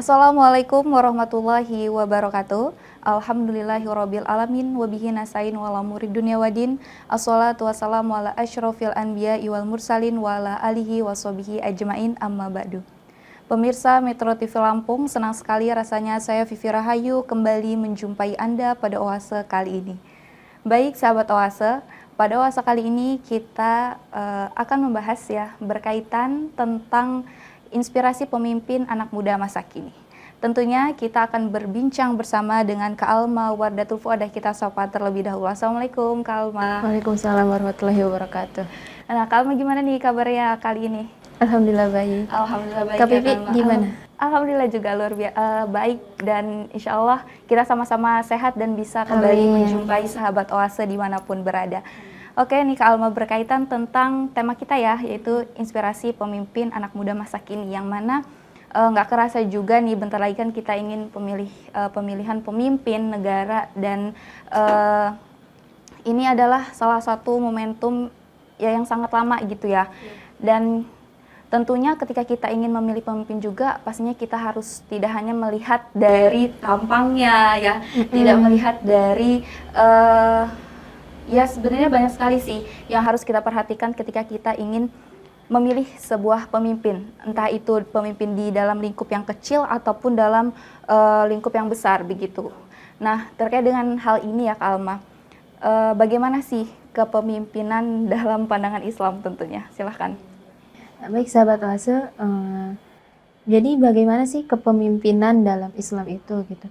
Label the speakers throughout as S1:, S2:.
S1: Assalamualaikum warahmatullahi wabarakatuh. Alhamdulillahirabbil alamin wa bihi nasta'in wa ala umuri dunya waddin. Assalatu wassalamu ala asyrofil anbiya'i wal mursalin wa ala alihi washabihi ajmain amma ba'du. Pemirsa Metro TV Lampung, senang sekali rasanya saya Vivi Rahayu kembali menjumpai Anda pada Oase kali ini. Baik sahabat Oase, pada Oase kali ini kita akan membahas ya berkaitan tentang inspirasi pemimpin anak muda masa kini. Tentunya kita akan berbincang bersama dengan Kak Alma Wardatul Fuadah. Kita sapa terlebih dahulu. Assalamualaikum Kak Alma.
S2: Waalaikumsalam warahmatullahi wabarakatuh.
S1: Nah Kak Alma, gimana nih kabarnya kali ini?
S2: Alhamdulillah baik.
S1: Alhamdulillah baik.
S2: Kak Pipi gimana?
S1: Alhamdulillah juga luar biasa baik, dan insya Allah kita sama-sama sehat dan bisa kembali menjumpai sahabat Oase dimanapun berada. Oke nih Kak Alma, berkaitan tentang tema kita ya, yaitu inspirasi pemimpin anak muda masa kini, yang mana nggak kerasa juga nih bentar lagi kan kita ingin pemilihan pemimpin negara, dan ini adalah salah satu momentum ya yang sangat lama gitu ya. Dan tentunya ketika kita ingin memilih pemimpin juga pastinya kita harus tidak hanya melihat dari tampangnya ya, tidak melihat dari ya sebenarnya banyak sekali sih yang harus kita perhatikan ketika kita ingin memilih sebuah pemimpin, entah itu pemimpin di dalam lingkup yang kecil ataupun dalam lingkup yang besar begitu. Nah, terkait dengan hal ini ya Kak Alma, bagaimana sih kepemimpinan dalam pandangan Islam tentunya? Silahkan.
S2: Baik sahabat Oase, jadi bagaimana sih kepemimpinan dalam Islam itu gitu?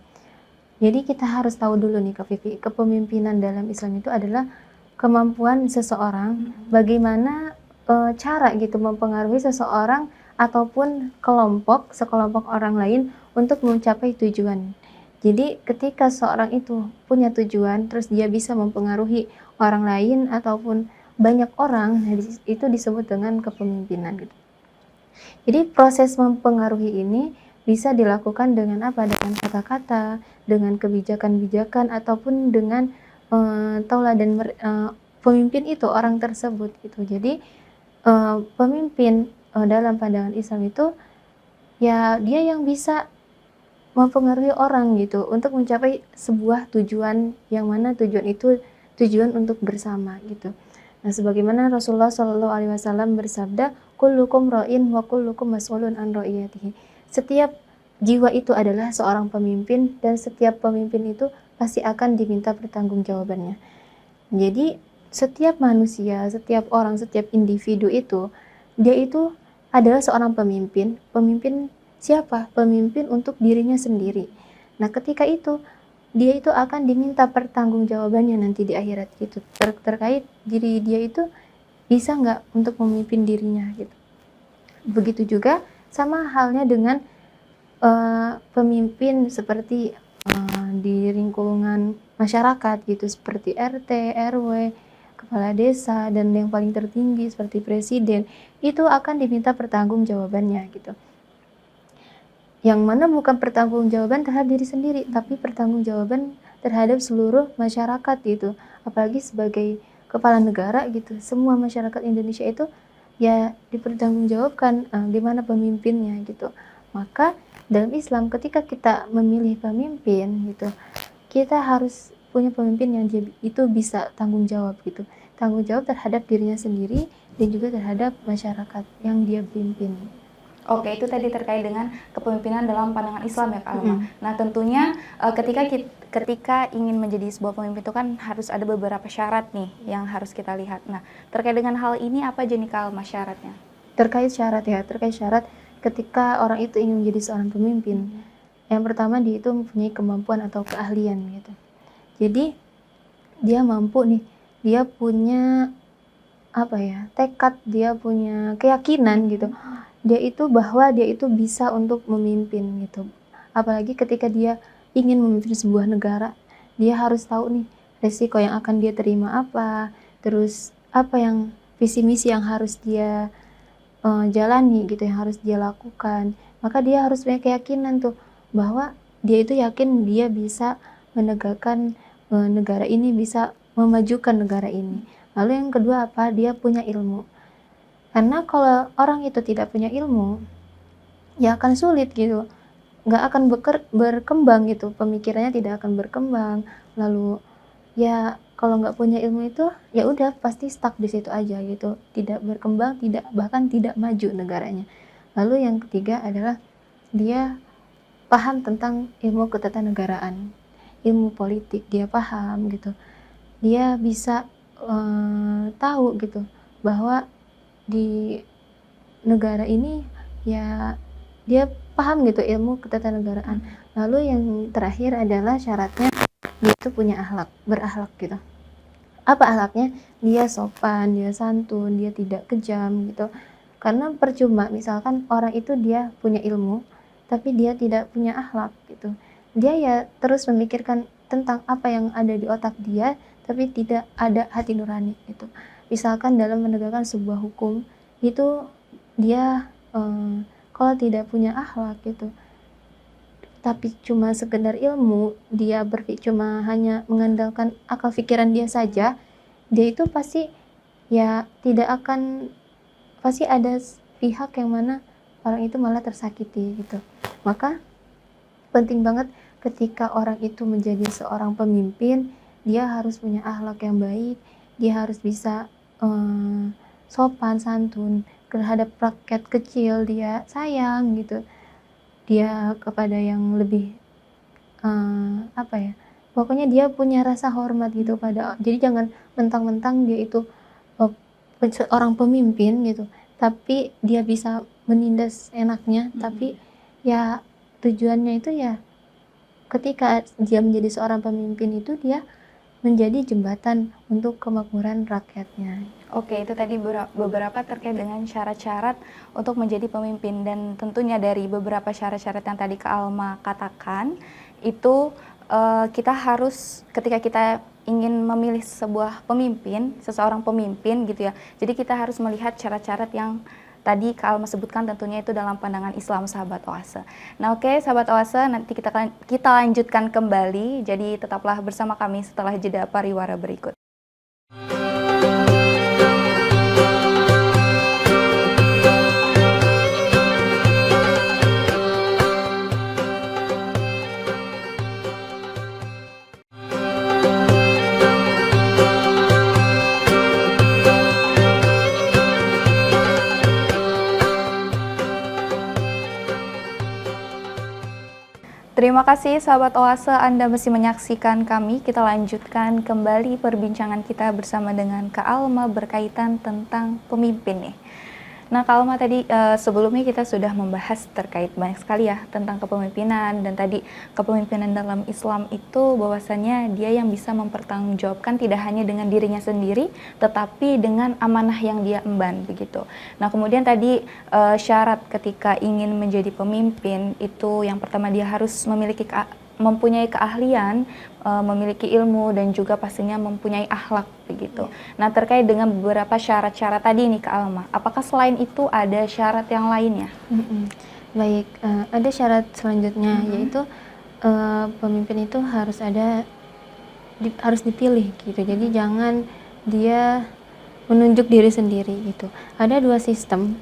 S2: Jadi kita harus tahu dulu nih Kak Vivi, kepemimpinan dalam Islam itu adalah kemampuan seseorang bagaimana cara gitu mempengaruhi seseorang ataupun sekelompok orang lain untuk mencapai tujuan. Jadi ketika seorang itu punya tujuan, terus dia bisa mempengaruhi orang lain ataupun banyak orang, itu disebut dengan kepemimpinan gitu. Jadi proses mempengaruhi ini bisa dilakukan dengan apa? Dengan kata-kata, dengan kebijakan-bijakan, ataupun dengan tauladan pemimpin itu, orang tersebut gitu. Jadi pemimpin dalam pandangan Islam itu ya dia yang bisa mempengaruhi orang gitu untuk mencapai sebuah tujuan, yang mana tujuan itu tujuan untuk bersama gitu. Nah, sebagaimana Rasulullah SAW bersabda, kullukum ra'in wa kullukum mas'ulun an ra'iyatihi. Setiap jiwa itu adalah seorang pemimpin, dan setiap pemimpin itu pasti akan diminta pertanggungjawabannya. Jadi setiap manusia, setiap orang, setiap individu itu, dia itu adalah seorang pemimpin. Pemimpin siapa? Pemimpin untuk dirinya sendiri. Nah, ketika itu dia itu akan diminta pertanggungjawabannya nanti di akhirat gitu, terkait diri dia itu bisa nggak untuk memimpin dirinya gitu. Begitu juga sama halnya dengan pemimpin seperti di lingkungan masyarakat gitu, seperti RT, RW, kepala desa, dan yang paling tertinggi seperti presiden, itu akan diminta pertanggungjawabannya gitu. Yang mana bukan pertanggungjawaban terhadap diri sendiri, tapi pertanggungjawaban terhadap seluruh masyarakat gitu. Apalagi sebagai kepala negara gitu, semua masyarakat Indonesia itu ya dipertanggungjawabkan gimana pemimpinnya gitu. Maka dalam Islam ketika kita memilih pemimpin gitu, kita harus punya pemimpin yang dia itu bisa tanggung jawab gitu. Tanggung jawab terhadap dirinya sendiri dan juga terhadap masyarakat yang dia pimpin.
S1: Oke, itu tadi terkait dengan kepemimpinan dalam pandangan Islam ya Kak Alma. Nah, tentunya ketika ingin menjadi sebuah pemimpin itu kan harus ada beberapa syarat nih yang harus kita lihat. Nah, terkait dengan hal ini apa aja nih Kak Alma syaratnya?
S2: Terkait syarat ketika orang itu ingin menjadi seorang pemimpin, yang pertama dia itu mempunyai kemampuan atau keahlian gitu. Jadi dia mampu nih, dia punya tekad, dia punya keyakinan gitu, dia itu bisa untuk memimpin gitu. Apalagi ketika dia ingin memimpin sebuah negara, dia harus tahu nih resiko yang akan dia terima apa, terus apa yang visi misi yang harus dia jalani gitu, yang harus dia lakukan. Maka dia harus punya keyakinan tuh bahwa dia itu yakin dia bisa menegakkan negara ini, bisa memajukan negara ini. Lalu yang kedua apa? Dia punya ilmu. Karena kalau orang itu tidak punya ilmu, ya akan sulit gitu nggak akan berkembang gitu, pemikirannya tidak akan berkembang. Lalu ya kalau nggak punya ilmu itu ya udah pasti stuck di situ aja gitu, tidak berkembang, tidak bahkan tidak maju negaranya. Lalu yang ketiga adalah dia paham tentang ilmu ketatanegaraan, ilmu politik dia paham gitu. Dia bisa tahu gitu bahwa di negara ini ya dia paham gitu ilmu ketatanegaraan. Lalu yang terakhir adalah syaratnya dia itu punya akhlak, berakhlak gitu. Apa akhlaknya? Dia sopan, dia santun, dia tidak kejam gitu. Karena percuma misalkan orang itu dia punya ilmu tapi dia tidak punya akhlak gitu. Dia ya terus memikirkan tentang apa yang ada di otak dia tapi tidak ada hati nurani gitu. Misalkan dalam menegakkan sebuah hukum itu dia kalau tidak punya akhlak gitu tapi cuma sekedar ilmu, dia cuma hanya mengandalkan akal pikiran dia saja, dia itu pasti ya tidak akan, pasti ada pihak yang mana orang itu malah tersakiti gitu. Maka penting banget ketika orang itu menjadi seorang pemimpin, dia harus punya akhlak yang baik, dia harus bisa sopan santun terhadap rakyat kecil, dia sayang gitu, dia kepada yang lebih apa ya, pokoknya dia punya rasa hormat gitu pada, jadi jangan mentang-mentang dia itu seorang pemimpin gitu tapi dia bisa menindas enaknya, tapi ya tujuannya itu ya ketika dia menjadi seorang pemimpin itu dia menjadi jembatan untuk kemakmuran rakyatnya.
S1: Oke, itu tadi beberapa terkait dengan syarat-syarat untuk menjadi pemimpin, dan tentunya dari beberapa syarat-syarat yang tadi Kak Alma katakan itu kita harus ketika kita ingin memilih sebuah pemimpin, seseorang pemimpin gitu ya. Jadi kita harus melihat syarat-syarat yang tadi Kak Alma sebutkan, tentunya itu dalam pandangan Islam, sahabat Oase. Nah, oke, sahabat Oase, nanti kita lanjutkan kembali. Jadi tetaplah bersama kami setelah jeda pariwara berikut. Terima kasih sahabat Oase, Anda masih menyaksikan kami. Kita lanjutkan kembali perbincangan kita bersama dengan Kak Alma berkaitan tentang pemimpin nih. Nah, Kak Alma tadi sebelumnya kita sudah membahas terkait banyak sekali ya tentang kepemimpinan, dan tadi kepemimpinan dalam Islam itu bahwasannya dia yang bisa mempertanggungjawabkan tidak hanya dengan dirinya sendiri tetapi dengan amanah yang dia emban begitu. Nah, kemudian tadi syarat ketika ingin menjadi pemimpin itu yang pertama dia harus mempunyai keahlian, memiliki ilmu, dan juga pastinya mempunyai akhlak begitu. Nah, terkait dengan beberapa syarat-syarat tadi nih Kak Alma, apakah selain itu ada syarat yang lainnya?
S2: Baik, ada syarat selanjutnya yaitu pemimpin itu harus dipilih gitu. Jadi jangan dia menunjuk diri sendiri gitu. Ada dua sistem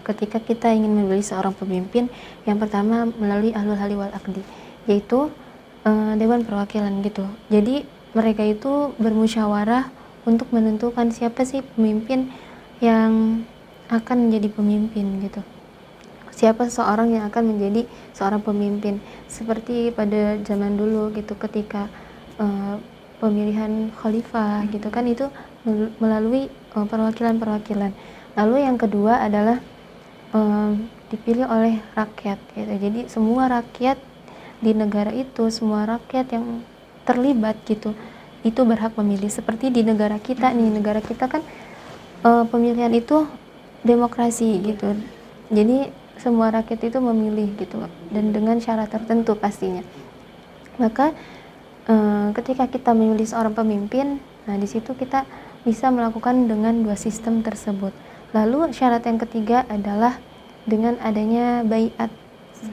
S2: ketika kita ingin memilih seorang pemimpin. Yang pertama melalui ahlul halli wal aqdi, yaitu dewan perwakilan gitu. Jadi mereka itu bermusyawarah untuk menentukan siapa sih pemimpin yang akan menjadi pemimpin gitu. Siapa seorang yang akan menjadi seorang pemimpin, seperti pada zaman dulu gitu ketika pemilihan khalifah gitu kan, itu melalui perwakilan-perwakilan. Lalu yang kedua adalah dipilih oleh rakyat gitu. Jadi semua rakyat di negara itu, semua rakyat yang terlibat gitu, itu berhak memilih. Seperti di negara kita nih, negara kita kan pemilihan itu demokrasi gitu. Jadi semua rakyat itu memilih gitu, dan dengan syarat tertentu pastinya. Maka ketika kita memilih seorang pemimpin, nah di situ kita bisa melakukan dengan dua sistem tersebut. Lalu syarat yang ketiga adalah dengan adanya baiat.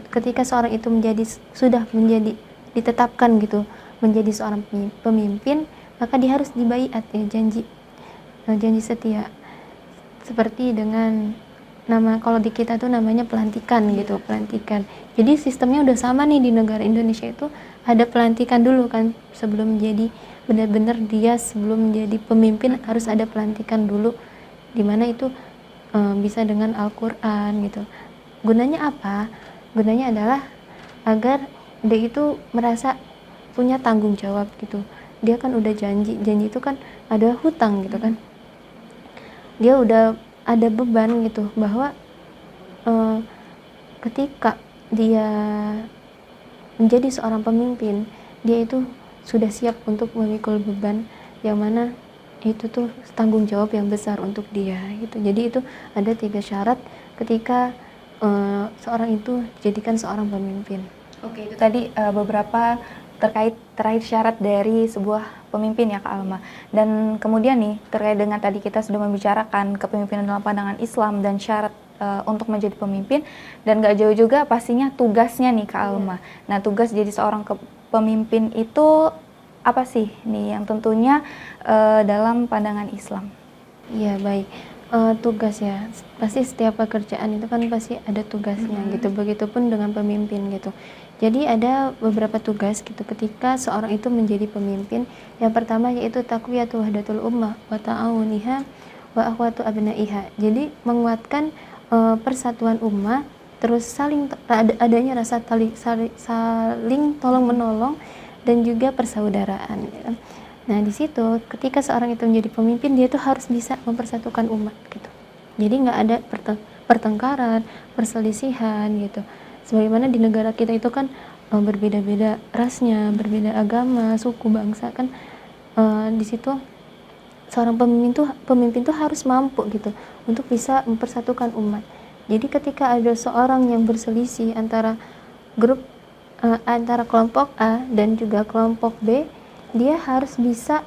S2: Ketika seorang itu sudah menjadi ditetapkan gitu menjadi seorang pemimpin, maka dia harus dibaiat ya, janji setia. Seperti dengan kalau di kita tuh namanya pelantikan gitu, pelantikan. Jadi sistemnya udah sama nih di negara Indonesia itu, ada pelantikan dulu kan sebelum jadi benar-benar dia sebelum menjadi pemimpin harus ada pelantikan dulu, dimana itu bisa dengan Al-Quran gitu. Gunanya apa? Gunanya adalah agar dia itu merasa punya tanggung jawab gitu. Dia kan udah janji itu kan ada hutang gitu kan. Dia udah ada beban gitu bahwa ketika dia menjadi seorang pemimpin, dia itu sudah siap untuk memikul beban yang mana itu tuh tanggung jawab yang besar untuk dia gitu. Jadi itu ada 3 syarat ketika seorang itu dijadikan seorang pemimpin.
S1: Oke, itu tadi beberapa terakhir syarat dari sebuah pemimpin ya Kak Alma. Dan kemudian nih terkait dengan tadi kita sudah membicarakan kepemimpinan dalam pandangan Islam dan syarat untuk menjadi pemimpin, dan gak jauh juga pastinya tugasnya nih Kak Alma. Nah, tugas jadi seorang pemimpin itu apa sih nih yang tentunya dalam pandangan Islam?
S2: Iya, baik. Tugas ya, pasti setiap pekerjaan itu kan pasti ada tugasnya gitu, begitupun dengan pemimpin gitu. Jadi ada beberapa tugas gitu ketika seorang itu menjadi pemimpin. Yang pertama yaitu taqwiyatu wahdatul ummah wa ta'awuniha wa akhwatu abnaiha. Jadi menguatkan persatuan ummah, terus adanya rasa saling tolong menolong dan juga persaudaraan gitu. Nah, di situ ketika seorang itu menjadi pemimpin, dia tuh harus bisa mempersatukan umat gitu. Jadi nggak ada pertengkaran, perselisihan gitu. Sebagaimana di negara kita itu kan berbeda-beda rasnya, berbeda agama, suku, bangsa kan. Di situ seorang pemimpin tuh harus mampu gitu untuk bisa mempersatukan umat. Jadi ketika ada seorang yang berselisih antara antara kelompok A dan juga kelompok B, dia harus bisa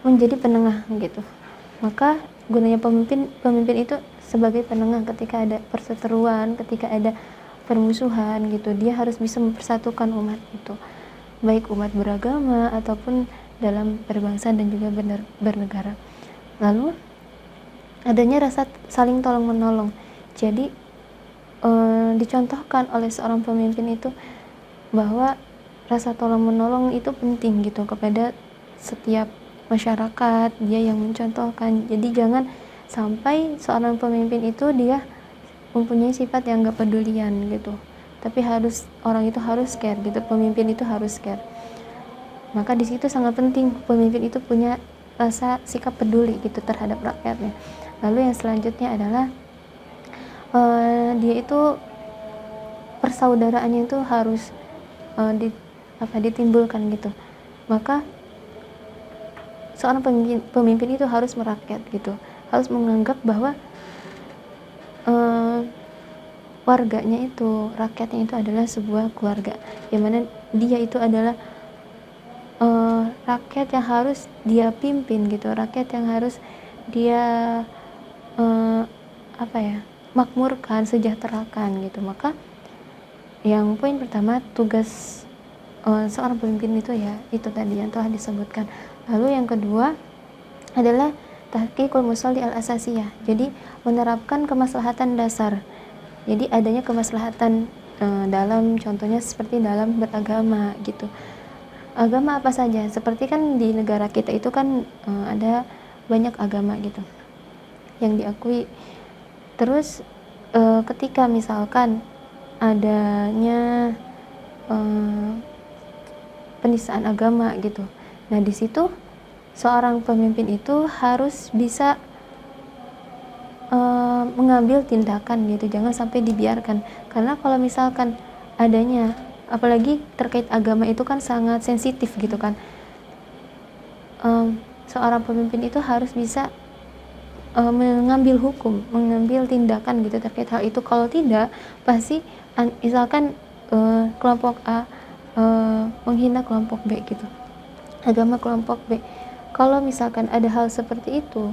S2: menjadi penengah gitu. Maka gunanya pemimpin itu sebagai penengah ketika ada perseteruan, ketika ada permusuhan gitu. Dia harus bisa mempersatukan umat itu, baik umat beragama ataupun dalam berbangsa dan juga bernegara. Lalu adanya rasa saling tolong menolong. Jadi dicontohkan oleh seorang pemimpin itu bahwa rasa tolong menolong itu penting gitu kepada setiap masyarakat, dia yang mencontohkan. Jadi jangan sampai seorang pemimpin itu dia mempunyai sifat yang gak pedulian gitu, tapi orang itu harus care gitu, pemimpin itu harus care. Maka di situ sangat penting pemimpin itu punya rasa sikap peduli gitu terhadap rakyatnya. Lalu yang selanjutnya adalah dia itu persaudaraannya itu harus ditimbulkan gitu. Maka seorang pemimpin itu harus merakyat gitu, harus menganggap bahwa warganya itu, rakyatnya itu adalah sebuah keluarga, yang mana dia itu adalah rakyat yang harus dia pimpin gitu, rakyat yang harus dia makmurkan, sejahterakan gitu. Maka yang poin pertama, tugas seorang pemimpin itu ya itu tadi yang telah disebutkan. Lalu yang kedua adalah tahqiqul musalli al-asasiyah. Jadi menerapkan kemaslahatan dasar. Jadi adanya kemaslahatan dalam contohnya seperti dalam beragama gitu. Agama apa saja? Seperti kan di negara kita itu kan ada banyak agama gitu yang diakui. Terus ketika misalkan adanya penistaan agama gitu. Nah, di situ seorang pemimpin itu harus bisa mengambil tindakan gitu, jangan sampai dibiarkan. Karena kalau misalkan adanya, apalagi terkait agama itu kan sangat sensitif gitu kan. Seorang pemimpin itu harus bisa mengambil hukum, mengambil tindakan gitu terkait hal itu. Kalau tidak, pasti misalkan kelompok A menghina kelompok B gitu, agama kelompok B. Kalau misalkan ada hal seperti itu,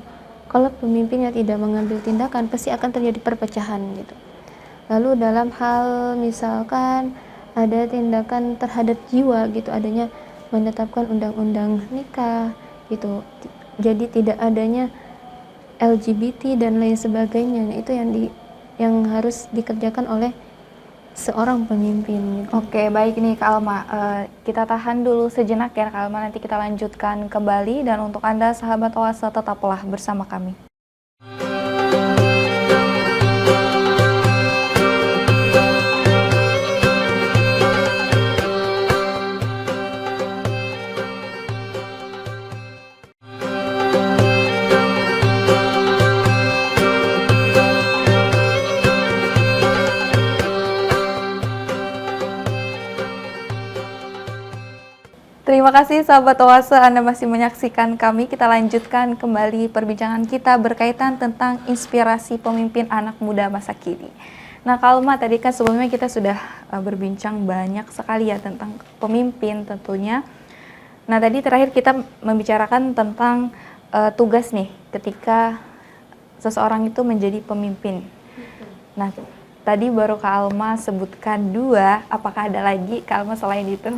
S2: kalau pemimpinnya tidak mengambil tindakan, pasti akan terjadi perpecahan gitu. Lalu dalam hal misalkan ada tindakan terhadap jiwa gitu, adanya menetapkan undang-undang nikah gitu, jadi tidak adanya LGBT dan lain sebagainya. Nah, itu yang harus dikerjakan oleh seorang pemimpin gitu.
S1: Oke, baik nih Kak Alma. Kita tahan dulu sejenak ya Kak Alma, nanti kita lanjutkan kembali, dan untuk Anda sahabat Oase tetaplah bersama kami. Terima kasih sahabat Oase, Anda masih menyaksikan kami. Kita lanjutkan kembali perbincangan kita berkaitan tentang inspirasi pemimpin anak muda masa kini. Nah, Kalma, tadi kan sebelumnya kita sudah berbincang banyak sekali ya tentang pemimpin tentunya. Nah, tadi terakhir kita membicarakan tentang tugas nih ketika seseorang itu menjadi pemimpin. Nah, tadi baru Kak Alma sebutkan 2, apakah ada lagi Kak Alma selain itu?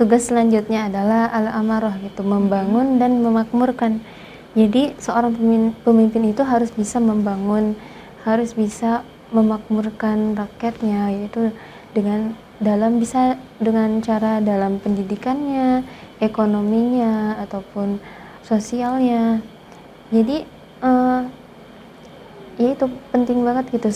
S2: Tugas selanjutnya adalah al-amarah gitu, membangun dan memakmurkan. Jadi seorang pemimpin itu harus bisa membangun, harus bisa memakmurkan rakyatnya, yaitu dengan cara dalam pendidikannya, ekonominya ataupun sosialnya. Jadi ya itu penting banget gitu.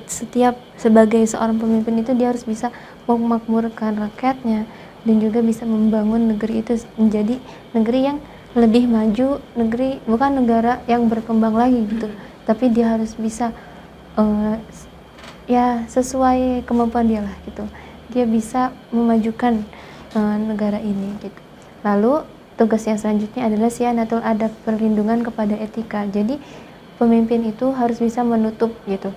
S2: Setiap sebagai seorang pemimpin itu dia harus bisa memakmurkan rakyatnya dan juga bisa membangun negeri itu menjadi negeri yang lebih maju, bukan negara yang berkembang lagi gitu, tapi dia harus bisa ya sesuai kemampuan dia lah gitu, dia bisa memajukan negara ini gitu. Lalu tugas yang selanjutnya adalah siyanatul adab, perlindungan kepada etika. Jadi pemimpin itu harus bisa menutup gitu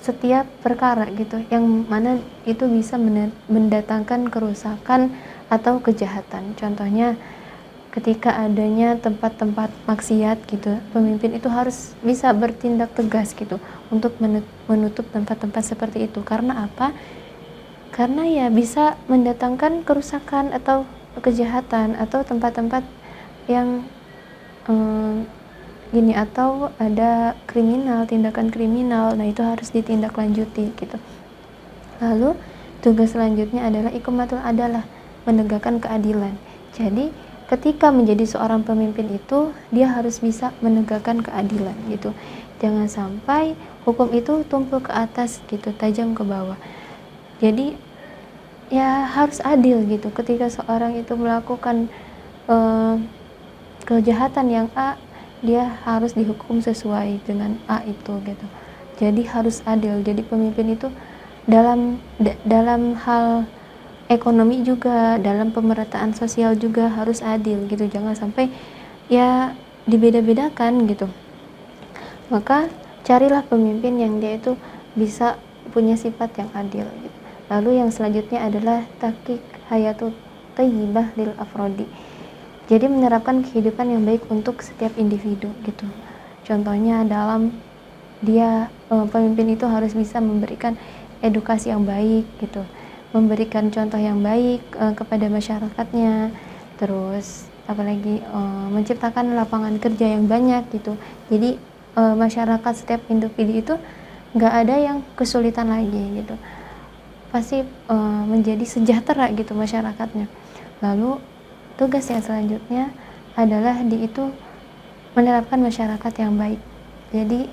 S2: setiap perkara gitu yang mana itu bisa mendatangkan kerusakan atau kejahatan. Contohnya ketika adanya tempat-tempat maksiat gitu, pemimpin itu harus bisa bertindak tegas gitu untuk menutup tempat-tempat seperti itu. Karena apa? Karena ya bisa mendatangkan kerusakan atau kejahatan, atau tempat-tempat yang atau ada tindakan kriminal. Nah, itu harus ditindaklanjuti gitu. Lalu tugas selanjutnya adalah iqamatul adalah, menegakkan keadilan. Jadi ketika menjadi seorang pemimpin itu dia harus bisa menegakkan keadilan gitu. Jangan sampai hukum itu tumpul ke atas gitu, tajam ke bawah. Jadi ya harus adil gitu. Ketika seorang itu melakukan kejahatan yang A, dia harus dihukum sesuai dengan A itu gitu. Jadi harus adil. Jadi pemimpin itu dalam hal ekonomi juga, dalam pemerataan sosial juga harus adil gitu. Jangan sampai ya dibeda-bedakan gitu. Maka carilah pemimpin yang dia itu bisa punya sifat yang adil gitu. Lalu yang selanjutnya adalah tahqiq hayatul thayyibah lil afrodi. Jadi menerapkan kehidupan yang baik untuk setiap individu gitu. Contohnya dalam pemimpin itu harus bisa memberikan edukasi yang baik gitu, memberikan contoh yang baik kepada masyarakatnya, terus apalagi menciptakan lapangan kerja yang banyak gitu. Jadi masyarakat setiap individu itu nggak ada yang kesulitan lagi gitu, pasti menjadi sejahtera gitu masyarakatnya. Lalu tugas yang selanjutnya adalah menerapkan masyarakat yang baik. Jadi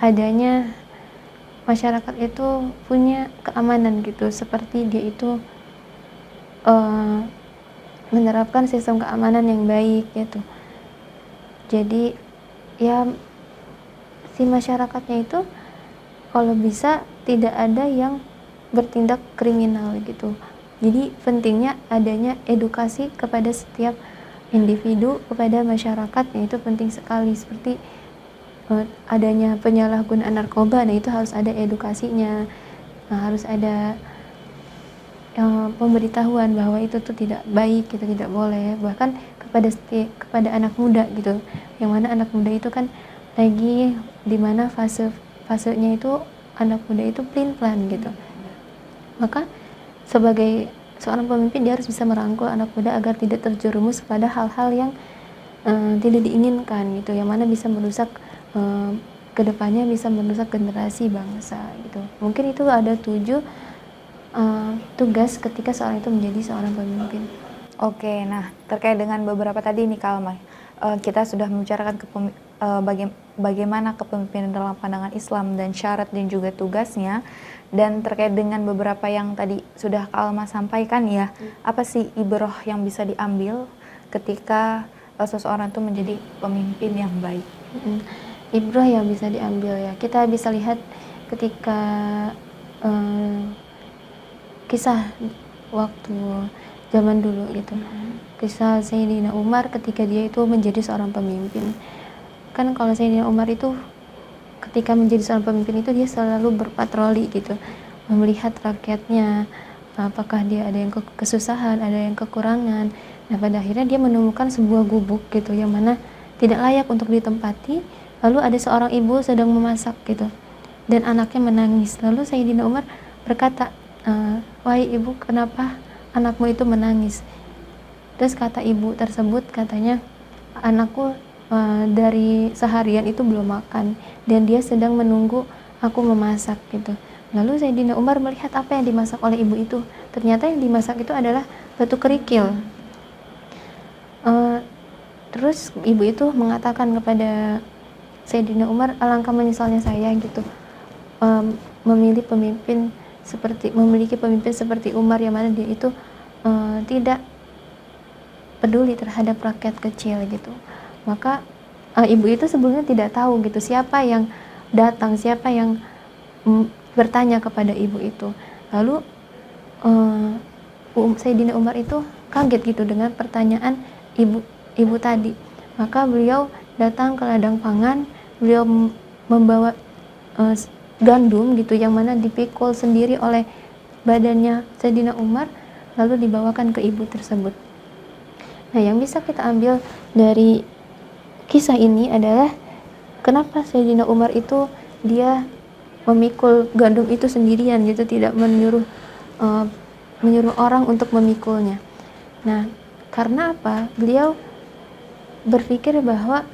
S2: adanya masyarakat itu punya keamanan gitu, seperti dia itu menerapkan sistem keamanan yang baik gitu. Jadi ya si masyarakatnya itu kalau bisa tidak ada yang bertindak kriminal gitu. Jadi pentingnya adanya edukasi kepada setiap individu, kepada masyarakat, itu penting sekali. Seperti adanya penyalahgunaan narkoba, nah itu harus ada edukasinya, harus ada pemberitahuan bahwa itu tuh tidak baik, itu tidak boleh. Bahkan kepada anak muda gitu, yang mana anak muda itu kan lagi dimana fasenya itu anak muda itu pelin-pelan gitu. Maka sebagai seorang pemimpin dia harus bisa merangkul anak muda agar tidak terjerumus pada hal-hal yang tidak diinginkan gitu, yang mana bisa merusak kedepannya bisa merusak generasi bangsa gitu. Mungkin itu ada 7 tugas ketika seorang itu menjadi seorang pemimpin.
S1: Oke, nah terkait dengan beberapa tadi nih Kak Alma, kita sudah membicarakan bagaimana kepemimpinan dalam pandangan Islam dan syarat dan juga tugasnya, dan terkait dengan beberapa yang tadi sudah Kak Alma sampaikan ya, apa sih ibrah yang bisa diambil ketika seseorang itu menjadi pemimpin yang baik?
S2: Ibrah yang bisa diambil ya, kita bisa lihat ketika kisah waktu zaman dulu gitu, kisah Sayyidina Umar ketika dia itu menjadi seorang pemimpin. Kan kalau Sayyidina Umar itu ketika menjadi seorang pemimpin itu dia selalu berpatroli gitu, melihat rakyatnya, apakah dia ada yang kesusahan, ada yang kekurangan. Nah pada akhirnya dia menemukan sebuah gubuk gitu yang mana tidak layak untuk ditempati, lalu ada seorang ibu sedang memasak gitu dan anaknya menangis. Lalu Sayyidina Umar berkata, wahai ibu, kenapa anakmu itu menangis? Terus kata ibu tersebut, katanya, anakku dari seharian itu belum makan dan dia sedang menunggu aku memasak gitu. Lalu Sayyidina Umar melihat apa yang dimasak oleh ibu itu. Ternyata yang dimasak itu adalah batu kerikil. Terus ibu itu mengatakan kepada Sayyidina Umar, alangkah menyesalnya saya gitu, memiliki pemimpin seperti Umar, yang mana dia itu tidak peduli terhadap rakyat kecil gitu. Maka ibu itu sebelumnya tidak tahu gitu siapa yang datang, siapa yang bertanya kepada ibu itu. Lalu Sayyidina Umar itu kaget gitu dengan pertanyaan ibu tadi. Maka beliau datang ke ladang pangan, beliau membawa gandum gitu yang mana dipikul sendiri oleh badannya Sayyidina Umar, lalu dibawakan ke ibu tersebut. Nah, yang bisa kita ambil dari kisah ini adalah kenapa Sayyidina Umar itu dia memikul gandum itu sendirian gitu, tidak menyuruh orang untuk memikulnya. Nah, karena apa? Beliau berpikir bahwa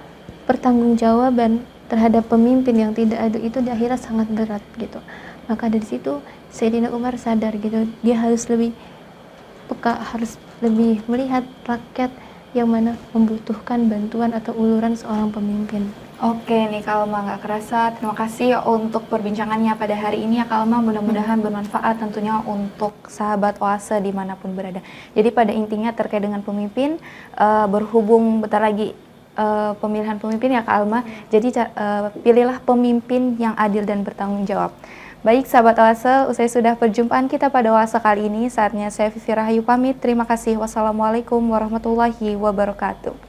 S2: pertanggungjawaban terhadap pemimpin yang tidak adil itu di akhirat sangat berat gitu. Maka dari situ Sayyidina Umar sadar gitu, dia harus lebih peka, harus lebih melihat rakyat yang mana membutuhkan bantuan atau uluran seorang pemimpin.
S1: Oke nih Kak Alma, nggak kerasa. Terima kasih untuk perbincangannya pada hari ini ya Kak Alma. Mudah-mudahan bermanfaat tentunya untuk sahabat Oase dimanapun berada. Jadi pada intinya terkait dengan pemimpin, berhubung bentar lagi pemilihan pemimpin ya Kak Alma. Jadi pilihlah pemimpin yang adil dan bertanggung jawab. Baik sahabat Oase, usai sudah perjumpaan kita pada Oase kali ini, saatnya saya Vivi Rahayu pamit. Terima kasih. Wassalamualaikum warahmatullahi wabarakatuh.